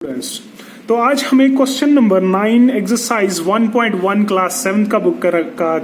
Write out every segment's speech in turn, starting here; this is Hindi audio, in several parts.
स्टूडेंट्स, तो आज हमें क्वेश्चन नंबर 9 एक्सरसाइज 1.1 क्लास 7 का बुक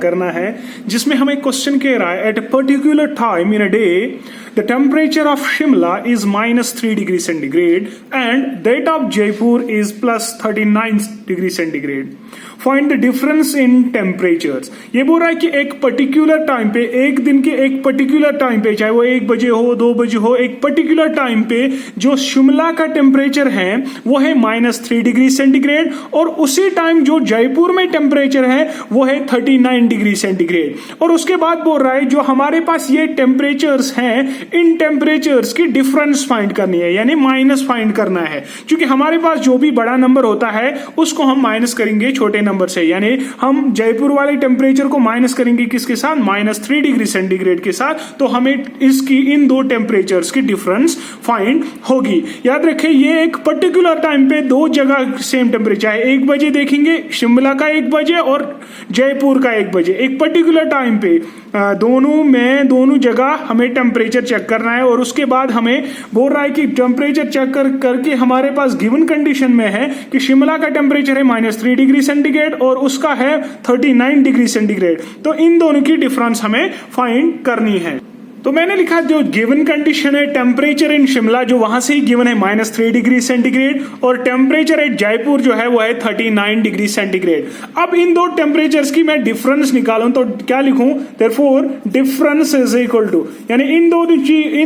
करना है, जिसमें हमें क्वेश्चन कह रहा है at a particular time in a day the temperature of Shimla is -3 degree centigrade and that of Jaipur is +39 degree centigrade. Find the difference in temperatures. ये बोल रहा है कि एक पर्टिकुलर टाइम पे, एक दिन के एक पर्टिकुलर टाइम पे, चाहे वो 1 बजे हो 2 बजे हो, एक पर्टिकुलर टाइम पे जो शिमला का टेम्परेचर है वो है -3 डिग्री सेंटीग्रेड और उसी टाइम जो जयपुर में टेम्परेचर है वो है 39 डिग्री सेंटीग्रेड। और उसके बाद बोल रहा है जो हमारे पास ये टेम्परेचर्स हैं, इन टेम्परेचर्स की डिफरेंस फाइंड करनी है, यानी माइनस फाइंड करना है। क्योंकि हमारे पास जो भी बड़ा नंबर होता है उसको हम माइनस करेंगे छोटे नंबर से, यानी हम जयपुर वाले टेम्परेचर को माइनस करेंगे किसके साथ, -3 डिग्री सेंटीग्रेड के साथ। तो हमें इसकी इन दो टेम्परेचर्स की डिफरेंस फाइंड होगी। याद रखें ये एक पर्टिकुलर टाइम पे दो जगह सेम टेम्परेचर है, 1 बजे देखेंगे शिमला का 1 बजे और जयपुर का 1 बजे, एक पर्टिकुलर टाइम पे दोनों जगह हमें टेम्परेचर चेक करना है। और उसके बाद हमें बोल रहा है कि टेम्परेचर चेक करके हमारे पास गिवन कंडीशन में है कि शिमला का टेम्परेचर है -3 डिग्री सेंटीग्रेड और उसका है 39 डिग्री सेंटीग्रेड। तो इन दोनों की डिफरेंस हमें फाइंड करनी है। तो मैंने लिखा जो गिवन कंडीशन है टेम्परेचर इन शिमला जो वहां से ही गिवन है -3 डिग्री सेंटीग्रेड और टेम्परेचर एट जयपुर जो है वो है 39 डिग्री सेंटीग्रेड। अब इन दो टेम्परेचर्स की मैं डिफरेंस निकालूं तो क्या लिखूं, therefore difference is equal to, यानी इन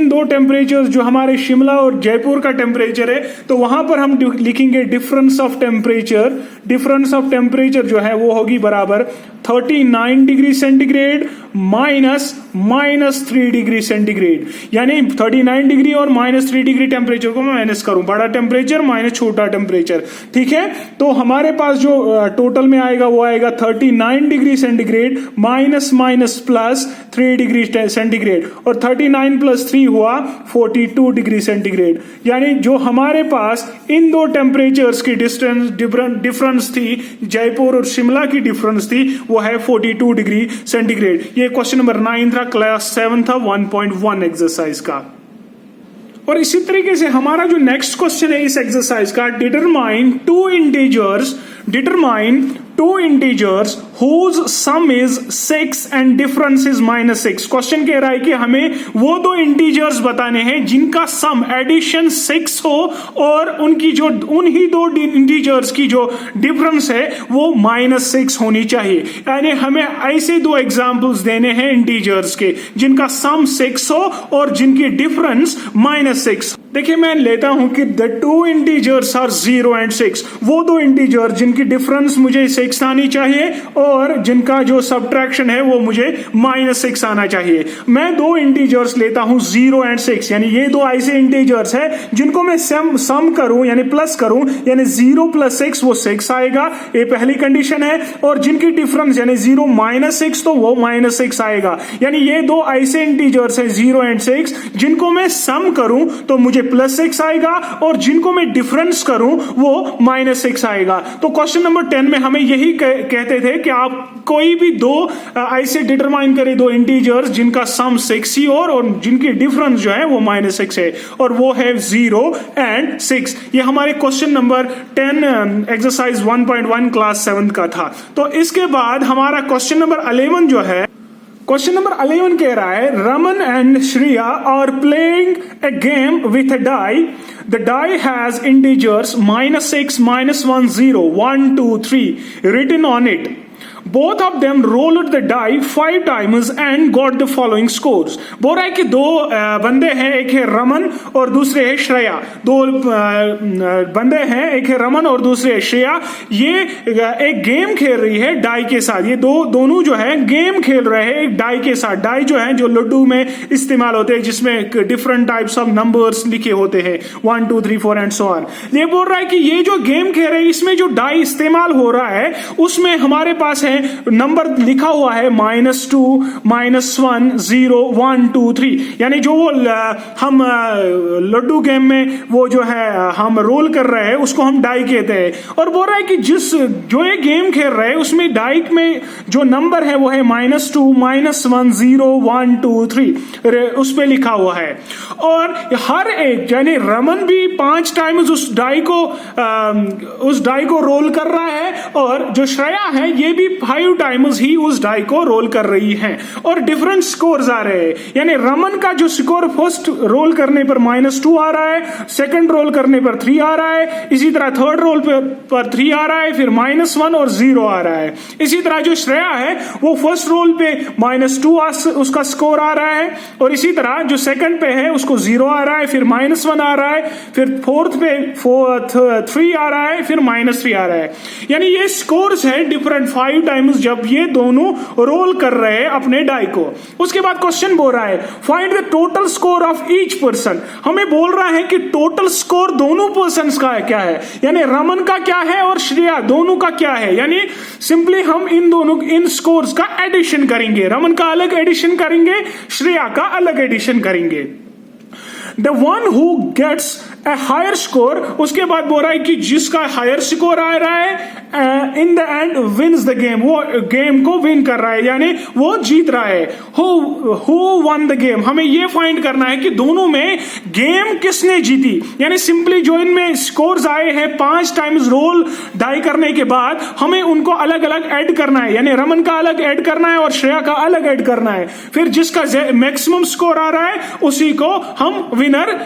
दो टेम्परेचर्स जो हमारे शिमला और जयपुर का टेम्परेचर है तो वहां पर हम लिखेंगे difference of temperature. Difference of temperature जो है वो होगी बराबर 39 डिग्री सेंटीग्रेड -3 डिग्री सेंटीग्रेड, यानी 39 डिग्री और -3 डिग्री टेम्परेचर को मैं माइनस करूं, बड़ा टेम्परेचर माइनस छोटा टेम्परेचर, ठीक है। तो हमारे पास जो टोटल में आएगा वो आएगा 39 डिग्री सेंटीग्रेड +3 डिग्री सेंटीग्रेड और 39 + 3 हुआ 42 डिग्री सेंटीग्रेड। यानी जो हमारे पास इन दो टेम्परेचर्स की डिफरेंस थी, जयपुर और शिमला की डिफरेंस थी, वो है 42 डिग्री सेंटीग्रेड। ये क्वेश्चन नंबर 9 था, क्लास 7 था, 1.1 एक्सरसाइज का। और इसी तरीके से हमारा जो नेक्स्ट क्वेश्चन है इस एक्सरसाइज का, determine two integers whose sum is 6 and difference is -6। Question कह रहा है कि हमें वो दो इंटीजर्स बताने हैं जिनका सम एडिशन 6 हो और उनकी जो उन्हीं दो इंटीजर्स की जो डिफरेंस है वो -6 होनी चाहिए। यानी हमें ऐसे दो एग्जांपल्स देने हैं इंटीजर्स के जिनका सम 6 हो और जिनकी डिफरेंस -6। देखिए मैं लेता हूं कि the two integers are 0 and 6, वो दो इंटीजर जिनकी डिफरेंस मुझे 6 आनी चाहिए और जिनका जो सब्ट्रैक्शन है वो मुझे -6 आना चाहिए। मैं दो इंटीजर्स लेता हूं 0 and 6, यानी ये दो ऐसे इंटीजर्स है जिनको मैं सम करूं यानी प्लस करूं, यानी 0 + 6 वो 6 आएगा, ये पहली कंडीशन है। और जिनकी डिफरेंस यानी 0 - 6 तो वो -6 आएगा। यानी ये दो ऐसे इंटीजर्स है 0 and 6 जिनको मैं सम करूं तो मुझे +6 आएगा और जिनको मैं डिफरेंस करूं वो -6 आएगा। तो क्वेश्चन नंबर 10 में हमें यही कहते थे कि आप कोई भी दो ऐसे डिटरमाइन करें, दो इंटीजर्स जिनका सम 6 ही और जिनकी डिफरेंस जो है वो -6 है, और वो है 0 and 6। ये हमारे क्वेश्चन नंबर 10 एक्सरसाइज 1.1 क्लास 7 का था। तो इसके बाद हमारा क्वेश्चन नंबर 11 जो है, क्वेश्चन नंबर 11 कह रहा है Raman and Shreya are playing a game with a die. The die has integers -6, -1, 0, 1, 2, 3 written on it. Both of them rolled the die 5 times and got the following scores। बोल रहा है कि दो बंदे हैं, एक है रमन और दूसरे है श्रेया। दो बंदे हैं, एक है रमन और दूसरे है श्रेया। ये एक गेम खेल रही है डाई के साथ। ये दोनों जो है गेम खेल रहे हैं एक डाई के साथ। डाई जो है जो लड्डू में इस्तेमाल होते हैं, जिसमें डिफरेंट टाइप्स ऑफ नंबर्स लिखे होते हैं 1, 2, 3, 4 एंड सो ऑन। ये बोल रहा है कि ये जो गेम खेल रहे हैं इसमें जो डाई इस्तेमाल हो रहा है उसमें हमारे पास है उसमें नंबर लिखा हुआ है -2, -1, 0, 1, 2, 3, यानी जो वो हम लड्डू गेम में वो जो है हम रोल कर रहे हैं उसको हम डाई कहते हैं। और बोल रहा है कि जो ये गेम खेल रहे हैं उसमें डाई में जो नंबर है वो है -2, -1, 0, 1, 2, 3 उस पे लिखा हुआ है। और हर एक यानी रमन भी 5 टाइम्स उस डाई को रोल कर रहा है और जो श्रेया है ये भी 5 टाइम्स ही उस डाई को रोल कर रही है और डिफरेंट स्कोर्स आ रहे हैं। यानी रमन का जो स्कोर फर्स्ट रोल करने पर -2 आ रहा है, सेकंड रोल करने पर 3 आ रहा है, इसी तरह थर्ड रोल पर 3 आ रहा है, फिर -1 और 0 आ रहा है। इसी तरह जो श्रेया है वो फर्स्ट रोल पे -2 उसका स्कोर आ रहा है और इसी तरह जो सेकंड पे है उसको 0 आ रहा है, फिर -1 आ रहा है, फिर फोर्थ पे 3 आ रहा है, फिर -3 आ रहा है। यानी ये स्कोर्स है डिफरेंट 5 टाइम्स जब ये दोनों रोल कर रहे हैं अपने डाई को। उसके बाद क्वेश्चन बोल रहा है find the total score of each person. हमें बोल रहा है कि टोटल स्कोर दोनों पर्सन का है क्या है, यानी रमन का क्या है और श्रेया दोनों का क्या है। यानी सिंपली हम इन स्कोर्स का एडिशन करेंगे, रमन का अलग एडिशन करेंगे, श्रेया का अलग एडिशन करेंगे। The one who gets a higher score, उसके बाद बोल रहा है कि जिसका हायर स्कोर आ रहा है in the end wins the game, वो गेम को विन कर रहा है यानी वो जीत रहा है। Who won the game, हमें ये फाइंड करना है कि दोनों में गेम किसने जीती। यानी सिंपली जो इनमें स्कोर्स आए हैं 5 टाइम्स रोल डाई करने के बाद हमें उनको अलग अलग ऐड करना है, यानी रमन का अलग ऐड करना है और श्रेया का अलग ऐड करना है। फिर जिसका मैक्सिमम स्कोर आ रहा है उसी को हम विनर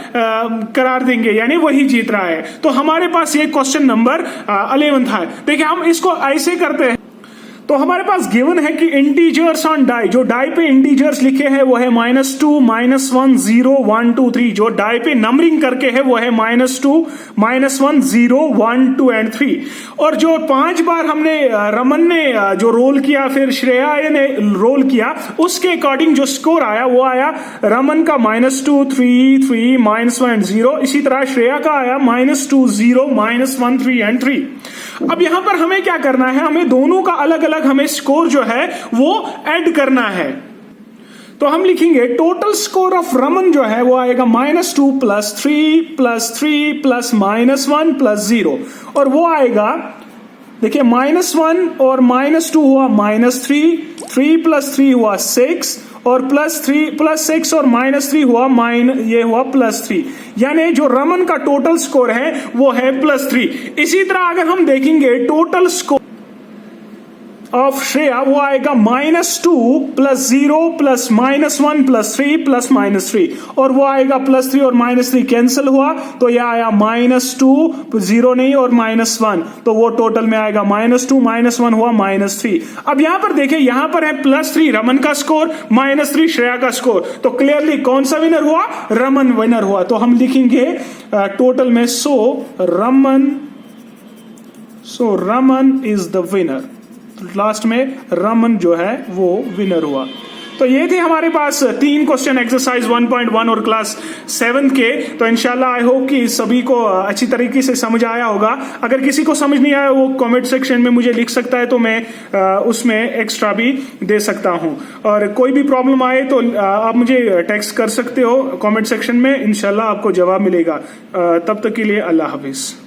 करार देंगे, यानी वही जीत रहा है। तो हमारे पास ये क्वेश्चन नंबर 11 था। देखिए हम इसको ऐसे करते हैं, तो हमारे पास गिवन है कि इंटीजर्स ऑन डाई, जो डाई पे इंटीजर्स लिखे हैं वो है -2, -1, 0, 1, 2, 3। जो डाई पे नंबरिंग करके है वो है -2, -1, 0, 1, 2 एंड 3। और जो 5 बार हमने रमन ने जो रोल किया फिर श्रेया ने रोल किया उसके अकॉर्डिंग जो स्कोर आया वो आया रमन का -2, 3, 3, -1, 0। इसी तरह श्रेया का आया -2, 0, -1, 3 एंड 3। अब यहां पर हमें क्या करना है, हमें दोनों का अलग अलग हमें स्कोर जो है वो ऐड करना है। तो हम लिखेंगे टोटल स्कोर ऑफ रमन जो है वो आएगा -2 + 3 + 3 + -1 + 0 और वो आएगा, देखिए -1 और -2 हुआ -3, 3 + 3 हुआ 6 और +6 और -3 हुआ ये हुआ +3। यानी जो रमन का टोटल स्कोर है वो है +3। इसी तरह अगर हम देखेंगे टोटल स्कोर ऑफ श्रेया वो आएगा -2 + 0 + -1 + 3 + -3 और वो आएगा +3 और -3 कैंसिल हुआ तो यह आया -2, 0 नहीं और -1, तो वो टोटल में आएगा -2 -1 हुआ -3। अब यहां पर देखिए यहां पर है +3 रमन का स्कोर, -3 श्रेया का स्कोर, तो क्लियरली कौन सा विनर हुआ, रमन विनर हुआ। तो हम लिखेंगे टोटल में Raman is the winner, last में रमन जो है वो विनर हुआ। तो ये थे हमारे पास 3 क्वेश्चन एक्सरसाइज 1.1 और क्लास 7 के। तो इंशाल्लाह आई होप कि सभी को अच्छी तरीके से समझ आया होगा। अगर किसी को समझ नहीं आया वो कमेंट सेक्शन में मुझे लिख सकता है, तो मैं उसमें एक्स्ट्रा भी दे सकता हूं। और कोई भी प्रॉब्लम आए तो आप मुझे टेक्स्ट कर सकते हो कमेंट सेक्शन में, इंशाल्लाह आपको जवाब मिलेगा। तब तक के लिए अल्लाह हाफिज।